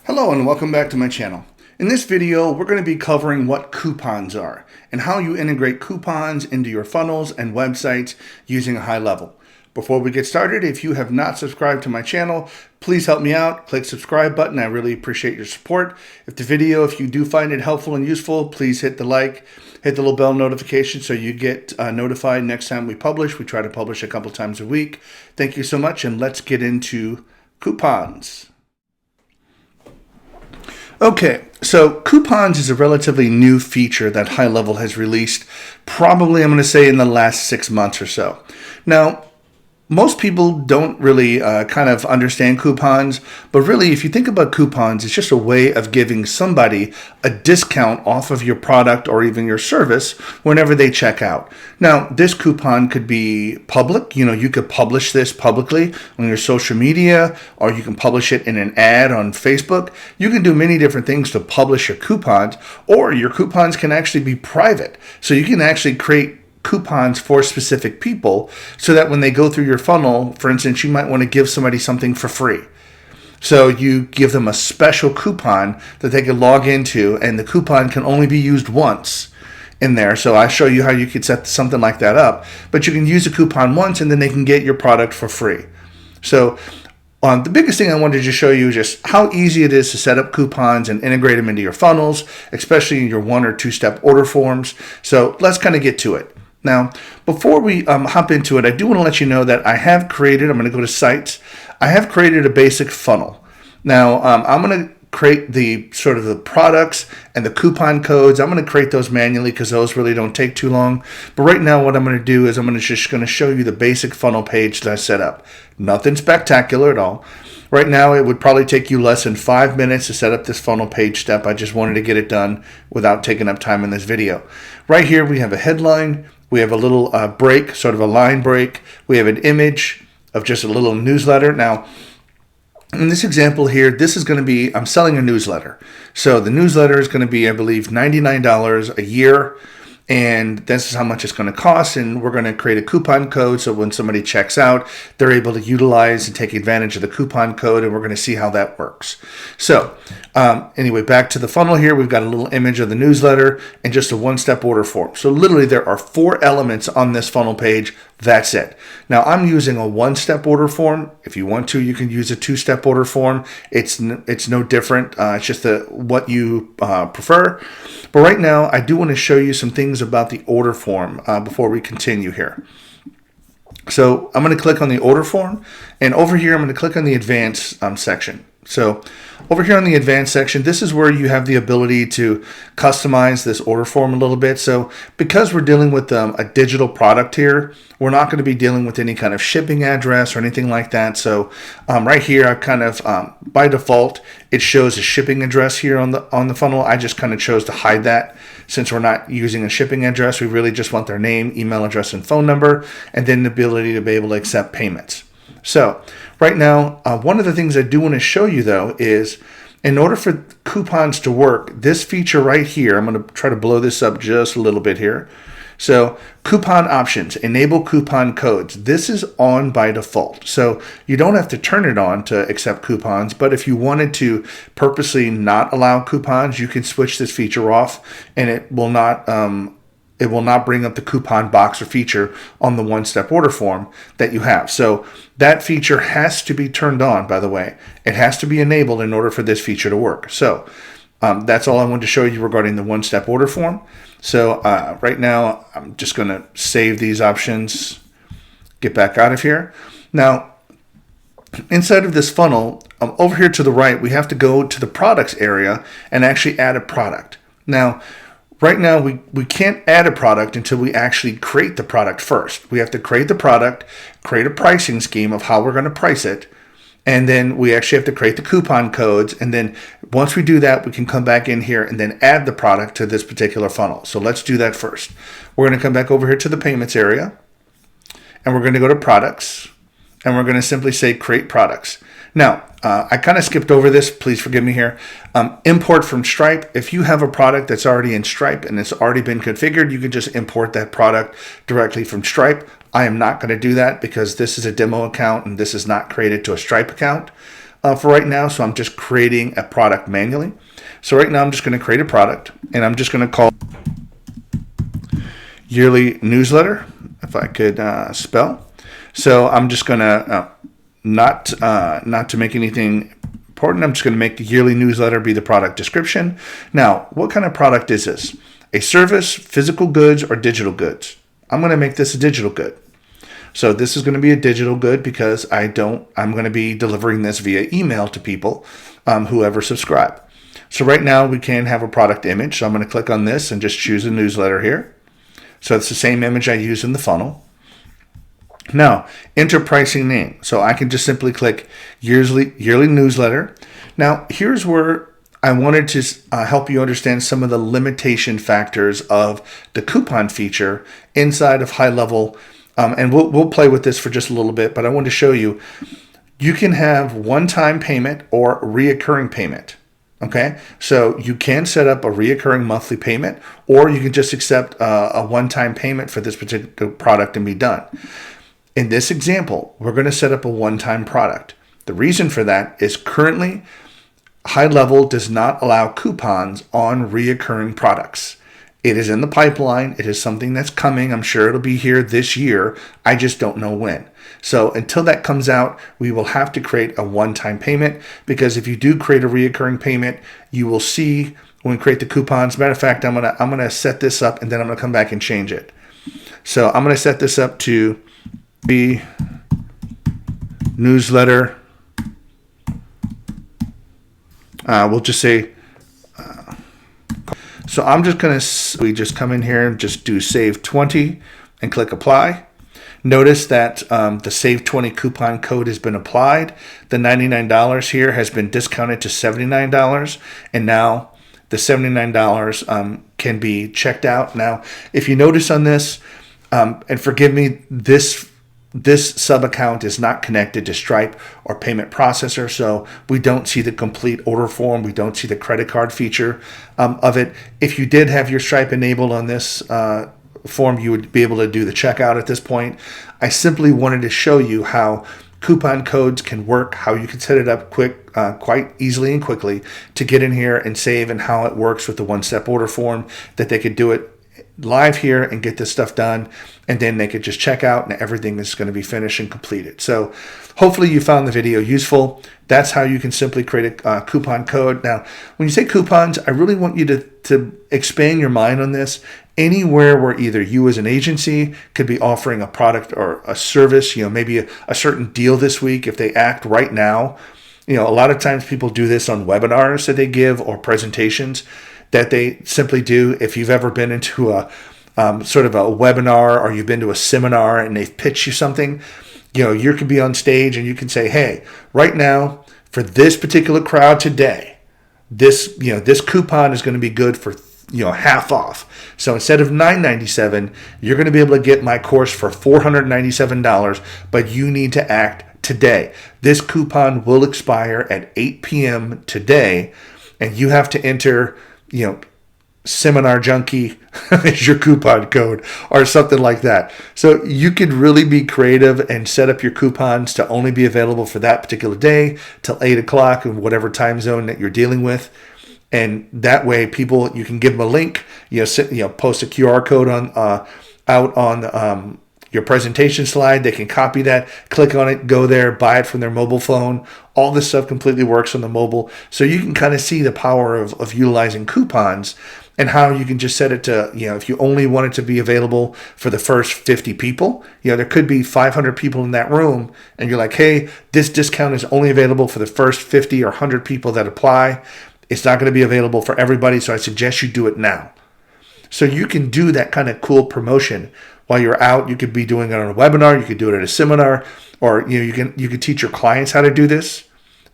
Hello and welcome back to my channel. In this video, we're going to be covering what coupons are and how you integrate coupons into your funnels and websites using Highlevel. Before we get started, if you have not subscribed to my channel, please help me out. Click subscribe button. I really appreciate your support. If you do find it helpful and useful, please hit the like, hit the little bell notification so you get notified next time we publish. We try to publish a couple times a week. Thank you so much, and let's get into coupons. Okay, so coupons is a relatively new feature that Highlevel has released, probably I'm going to say in the last 6 months or so. Now, most people don't really kind of understand coupons, but really if you think about coupons, it's just a way of giving somebody a discount off of your product or even your service whenever they check out. Now, this coupon could be public. You could publish this publicly on your social media, or you can publish it in an ad on Facebook. You can do many different things to publish your coupons, or your coupons can actually be private. So you can actually create coupons for specific people so that when they go through your funnel, for instance, you might want to give somebody something for free. So you give them a special coupon that they can log into, and the coupon can only be used once in there. So I show you how you could set something like that up, but you can use a coupon once and then they can get your product for free. So the biggest thing I wanted to show you is just how easy it is to set up coupons and integrate them into your funnels, especially in your 1 or 2 step order forms. So let's kind of get to it. Now, before we hop into it, I do want to let you know that I'm going to go to sites. I have created a basic funnel. Now, I'm going to create the products and the coupon codes. I'm going to create those manually because those really don't take too long. But right now, what I'm going to do is I'm just going to show you the basic funnel page that I set up. Nothing spectacular at all. Right now, it would probably take you less than 5 minutes to set up this funnel page step. I just wanted to get it done without taking up time in this video. Right here, we have a headline. We have a little break, sort of a line break. We have an image of just a little newsletter. Now, in this example here, this is going to be, I'm selling a newsletter. So the newsletter is going to be, I believe, $99 a year. And this is how much it's going to cost, and we're going to create a coupon code so when somebody checks out, they're able to utilize and take advantage of the coupon code, and we're going to see how that works. So anyway, back to the funnel here, we've got a little image of the newsletter and just a 1-step order form. So literally there are 4 elements on this funnel page. That's it. Now I'm using a 1-step order form. If you want to, you can use a 2-step order form. It's no different. It's just what you prefer. But right now, I do want to show you some things about the order form before we continue here. So I'm going to click on the order form, and over here I'm going to click on the advanced section. So over here on the advanced section, this is where you have the ability to customize this order form a little bit. So because we're dealing with a digital product here, we're not going to be dealing with any kind of shipping address or anything like that. So right here, I kind of, by default, it shows a shipping address here on the funnel. I just kind of chose to hide that since we're not using a shipping address. We really just want their name, email address, and phone number, and then the ability to be able to accept payments. So right now, one of the things I do want to show you, though, is in order for coupons to work, this feature right here, I'm going to try to blow this up just a little bit here. So coupon options, enable coupon codes. This is on by default. So you don't have to turn it on to accept coupons, but if you wanted to purposely not allow coupons, you can switch this feature off, and it will not bring up the coupon box or feature on the 1-step order form that you have. So that feature has to be turned on, by the way. It has to be enabled in order for this feature to work. So that's all I wanted to show you regarding the 1-step order form. So right now, I'm just going to save these options, get back out of here. Now, inside of this funnel, over here to the right, we have to go to the products area and actually add a product. Now, right now, we can't add a product until we actually create the product first. We have to create the product, create a pricing scheme of how we're going to price it, and then we actually have to create the coupon codes. And then once we do that, we can come back in here and then add the product to this particular funnel. So let's do that first. We're going to come back over here to the payments area, and we're going to go to products, and we're going to simply say create products. Now, I kind of skipped over this. Please forgive me here. Import from Stripe. If you have a product that's already in Stripe and it's already been configured, you can just import that product directly from Stripe. I am not going to do that because this is a demo account and this is not created to a Stripe account. for right now, so I'm just creating a product manually. So right now I'm just going to create a product, and I'm just going to call yearly newsletter, if I could spell. So I'm just going to not to make anything important. I'm just going to make the yearly newsletter be the product description. Now, what kind of product is this? A service, physical goods, or digital goods? I'm going to make this a digital good. So this is going to be a digital good because I'm going to be delivering this via email to people, whoever subscribe. So right now we can have a product image. So I'm going to click on this and just choose a newsletter here. So it's the same image I use in the funnel. Now, enter pricing name. So I can just simply click yearly newsletter. Now, here's where I wanted to help you understand some of the limitation factors of the coupon feature inside of Highlevel. And we'll play with this for just a little bit, but I want to show you, you can have one-time payment or reoccurring payment. Okay, so you can set up a reoccurring monthly payment, or you can just accept a one-time payment for this particular product and be done. In this example, we're going to set up a one-time product. The reason for that is currently Highlevel does not allow coupons on reoccurring products. It is in the pipeline. It is something that's coming. I'm sure it'll be here this year. I just don't know when. So until that comes out, we will have to create a one-time payment, because if you do create a reoccurring payment, you will see when we create the coupons. Matter of fact, I'm gonna set this up, and then I'm gonna come back and change it. So I'm gonna set this up to be newsletter. We'll just say. So I'm just going to, we just come in here and just do save 20 and click apply. Notice that the save 20 coupon code has been applied. The $99 here has been discounted to $79. And now the $79 can be checked out. Now, if you notice on this, and forgive me, this sub account is not connected to Stripe or payment processor, so we don't see the complete order form. We don't see the credit card feature of it. If you did have your Stripe enabled on this form, you would be able to do the checkout at this point. I simply wanted to show you how coupon codes can work, how you can set it up quite easily and quickly to get in here and save, and how it works with the one-step order form, that they could do it live here and get this stuff done, and then they could just check out and everything is going to be finished and completed. So hopefully you found the video useful. That's how you can simply create a coupon code. Now, when you say coupons, I really want you to expand your mind on this. Anywhere where either you as an agency could be offering a product or a service, maybe a certain deal this week, if they act right now. A lot of times people do this on webinars that they give or presentations that they simply do. If you've ever been into a sort of a webinar, or you've been to a seminar and they've pitched you something, you could be on stage and you can say, hey, right now for this particular crowd today, this coupon is going to be good for half off. So instead of $997, you're going to be able to get my course for $497, but you need to act today. This coupon will expire at 8 p.m. today, and you have to enter seminar junkie is your coupon code or something like that. So you could really be creative and set up your coupons to only be available for that particular day till 8 o'clock in whatever time zone that you're dealing with. And that way people, you can give them a link, post a QR code out on your presentation slide. They can copy that, click on it, go there, buy it from their mobile phone. All this stuff completely works on the mobile. So you can kind of see the power of utilizing coupons, and how you can just set it to, if you only want it to be available for the first 50 people, there could be 500 people in that room, and you're like, hey, this discount is only available for the first 50 or 100 people that apply. It's not going to be available for everybody, so I suggest you do it now. So you can do that kind of cool promotion while you're out. You could be doing it on a webinar, you could do it at a seminar, or you can teach your clients how to do this,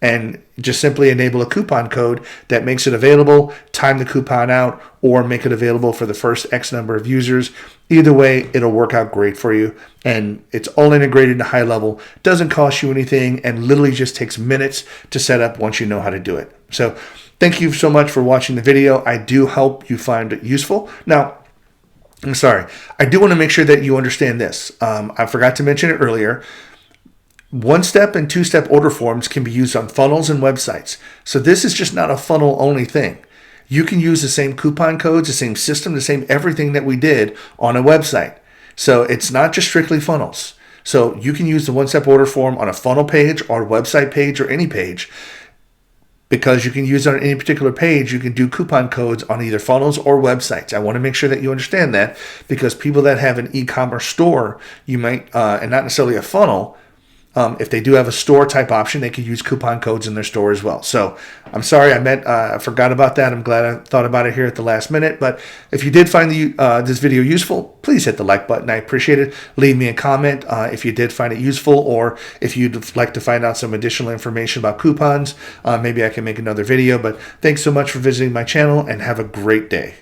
and just simply enable a coupon code that makes it available, time the coupon out, or make it available for the first X number of users. Either way, it'll work out great for you, and it's all integrated into Highlevel. Doesn't cost you anything, and literally just takes minutes to set up once you know how to do it. So thank you so much for watching the video. I do hope you find it useful. Now, I do want to make sure that you understand this. I forgot to mention it earlier. One-step and two-step order forms can be used on funnels and websites. So this is just not a funnel only thing. You can use the same coupon codes, the same system, the same everything that we did on a website. So it's not just strictly funnels. So you can use the one-step order form on a funnel page or website page or any page. Because you can use it on any particular page, you can do coupon codes on either funnels or websites. I want to make sure that you understand that, because people that have an e-commerce store, you might, and not necessarily a funnel, if they do have a store type option, they can use coupon codes in their store as well. So I'm sorry, I forgot about that. I'm glad I thought about it here at the last minute. But if you did find this video useful, please hit the like button. I appreciate it. Leave me a comment if you did find it useful, or if you'd like to find out some additional information about coupons. Maybe I can make another video. But thanks so much for visiting my channel, and have a great day.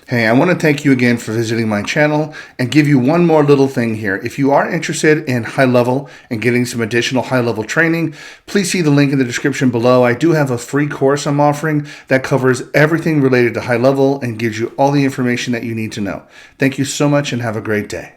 Hey, I want to thank you again for visiting my channel, and give you one more little thing here. If you are interested in Highlevel and getting some additional high-level training, please see the link in the description below. I do have a free course I'm offering that covers everything related to Highlevel and gives you all the information that you need to know. Thank you so much, and have a great day.